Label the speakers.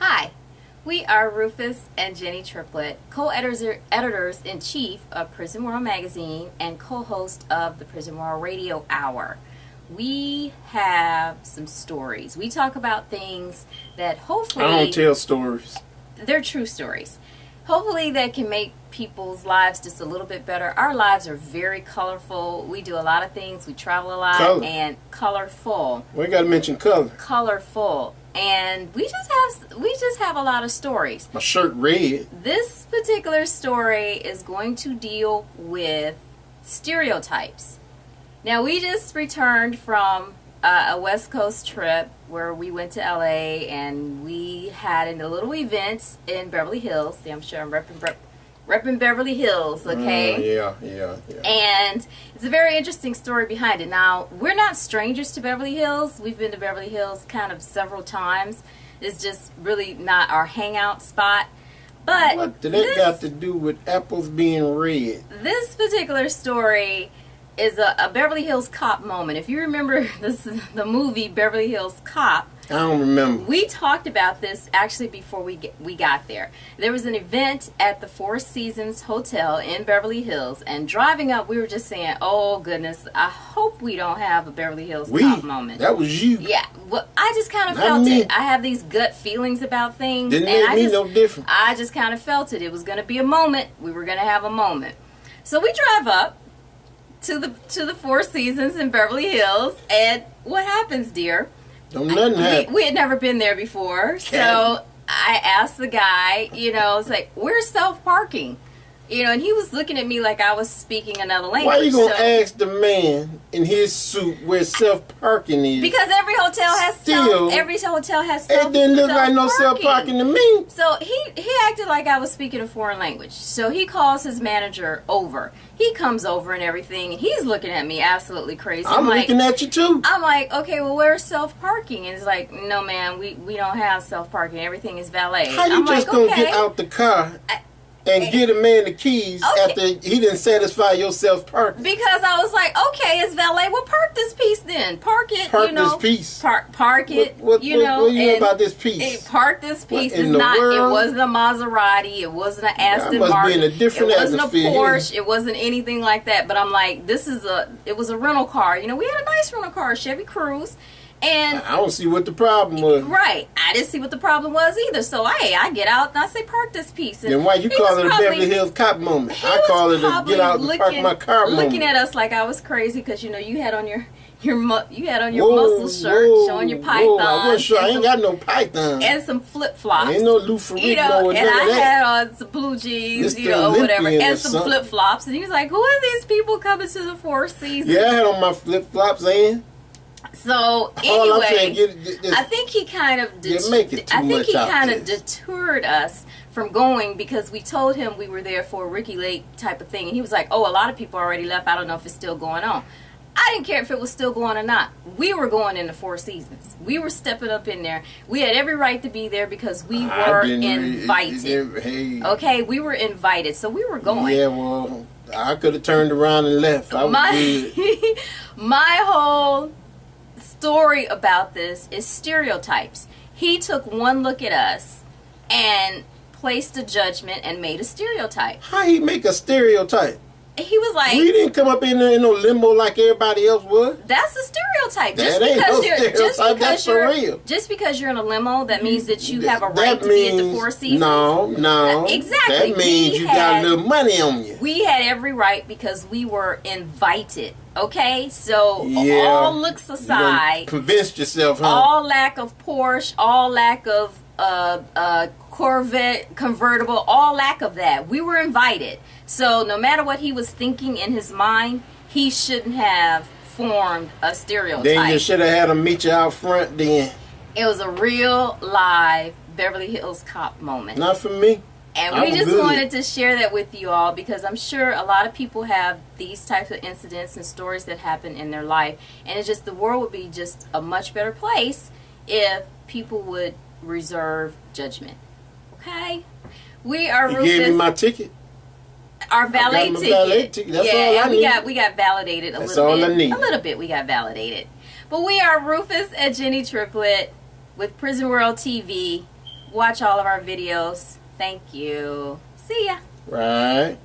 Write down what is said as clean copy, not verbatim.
Speaker 1: Hi, we are Rufus and Jenny Triplett, co-editors-in-chief of Prison World Magazine and co-host of the Prison World Radio Hour. We have some stories. We talk about things that hopefully...
Speaker 2: I don't tell stories.
Speaker 1: They're true stories. Hopefully that can make people's lives just a little bit better. Our lives are very colorful. We do a lot of things. We travel a lot.
Speaker 2: Color.
Speaker 1: And colorful.
Speaker 2: We got to mention color.
Speaker 1: Colorful. And we just have a lot of stories.
Speaker 2: My shirt red.
Speaker 1: This particular story is going to deal with stereotypes. Now, we just returned from a West Coast trip where we went to LA and we had a little event in Beverly Hills. See, I'm sure I'm repping Beverly Hills, okay?
Speaker 2: Yeah.
Speaker 1: And it's a very interesting story behind it. Now, we're not strangers to Beverly Hills. We've been to Beverly Hills kind of several times. It's just really not our hangout spot. But
Speaker 2: what did that got to do with apples being red?
Speaker 1: This particular story is a Beverly Hills Cop moment. If you remember the movie Beverly Hills Cop,
Speaker 2: I don't remember.
Speaker 1: we talked about this actually before we got there. There was an event at the Four Seasons Hotel in Beverly Hills, and driving up, we were just saying, "Oh goodness, I hope we don't have a Beverly Hills Cop moment."
Speaker 2: That was you.
Speaker 1: Yeah, well, I just kind of
Speaker 2: Not
Speaker 1: felt
Speaker 2: me.
Speaker 1: it. I have these gut feelings about things,
Speaker 2: Didn't
Speaker 1: and
Speaker 2: make me no different.
Speaker 1: I just kind of felt it. It was going to be a moment. We were going to have a moment. So we drive up to the Four Seasons in Beverly Hills, and what happens, dear?
Speaker 2: Don't nothing happen.
Speaker 1: We had never been there before, so I asked the guy, it's like, where's self-parking? And he was looking at me like I was speaking another language.
Speaker 2: Why you going to ask the man in his suit where self-parking is?
Speaker 1: Because every hotel has
Speaker 2: It didn't look like no self-parking to me.
Speaker 1: So he acted like I was speaking a foreign language. So he calls his manager over. He comes over and everything, and he's looking at me absolutely crazy.
Speaker 2: I'm looking at you too.
Speaker 1: I'm like, okay, well, where's self-parking? And it's like, no, man, we don't have self-parking. Everything is valet.
Speaker 2: How you just going to get out the car and get a man the keys after he didn't satisfy your self-parking?
Speaker 1: Because I was like, okay, it's valet. Well, park this piece then. Park it,
Speaker 2: this piece.
Speaker 1: Park it,
Speaker 2: what you know about this piece?
Speaker 1: Park this piece.
Speaker 2: What in the world?
Speaker 1: It wasn't a Maserati. It wasn't an Aston
Speaker 2: must
Speaker 1: Martin.
Speaker 2: be in a different
Speaker 1: It wasn't a
Speaker 2: atmosphere
Speaker 1: Porsche.
Speaker 2: here.
Speaker 1: It wasn't anything like that. But I'm like, it was a rental car. We had a nice rental car, Chevy Cruze. And
Speaker 2: I don't see what the problem was.
Speaker 1: Right. I didn't see what the problem was either. So, I get out and I say, park this piece. And
Speaker 2: then why you call it a Beverly Hills Cop moment? I call it a get out and park my car moment.
Speaker 1: Looking at us like I was crazy because, you had on your muscle shirt showing your python.
Speaker 2: I wasn't sure. I ain't got no python.
Speaker 1: And some flip-flops.
Speaker 2: Ain't no Lou Ferrigno or none
Speaker 1: and
Speaker 2: of
Speaker 1: I
Speaker 2: that.
Speaker 1: had on some blue jeans, or whatever, and some flip-flops. And he was like, who are these people coming to the Four Seasons?
Speaker 2: Yeah, I had on my flip-flops, and
Speaker 1: so anyway, I think he kind of deterred us from going because we told him we were there for a Ricky Lake type of thing, and he was like, "Oh, a lot of people already left. I don't know if it's still going on." I didn't care if it was still going or not. We were going in the Four Seasons. We were stepping up in there. We had every right to be there because we were invited. Okay, we were invited, so we were going.
Speaker 2: Yeah, well, I could have turned around and left.
Speaker 1: My whole story about this is stereotypes. He took one look at us and placed a judgment and made a stereotype.
Speaker 2: How he make a stereotype?
Speaker 1: He was like,
Speaker 2: we didn't come up in there in no limbo like everybody else would.
Speaker 1: That's a stereotype. Just because you're in a limo, that means that you have a right to be at the Four Seasons.
Speaker 2: No.
Speaker 1: Exactly.
Speaker 2: That means you got a little money on you.
Speaker 1: We had every right because we were invited. Okay? So, all looks aside.
Speaker 2: You convinced yourself, huh?
Speaker 1: All lack of Porsche, all lack of Corvette convertible, all lack of that. We were invited. So no matter what he was thinking in his mind, he shouldn't have formed a stereotype.
Speaker 2: Then you should have had him meet you out front then.
Speaker 1: It was a real live Beverly Hills Cop moment.
Speaker 2: Not for me.
Speaker 1: And we just wanted to share that with you all because I'm sure a lot of people have these types of incidents and stories that happen in their life. And it's just the world would be just a much better place if people would reserve judgment. Okay? We are Rufus.
Speaker 2: You gave me my ticket.
Speaker 1: Our valet ticket.
Speaker 2: That's all I need.
Speaker 1: We got validated a
Speaker 2: That's
Speaker 1: little
Speaker 2: all
Speaker 1: bit.
Speaker 2: I need.
Speaker 1: A little bit we got validated. But we are Rufus and Jenny Triplett with Prison World TV, Watch all of our videos. Thank you. See ya.
Speaker 2: Right.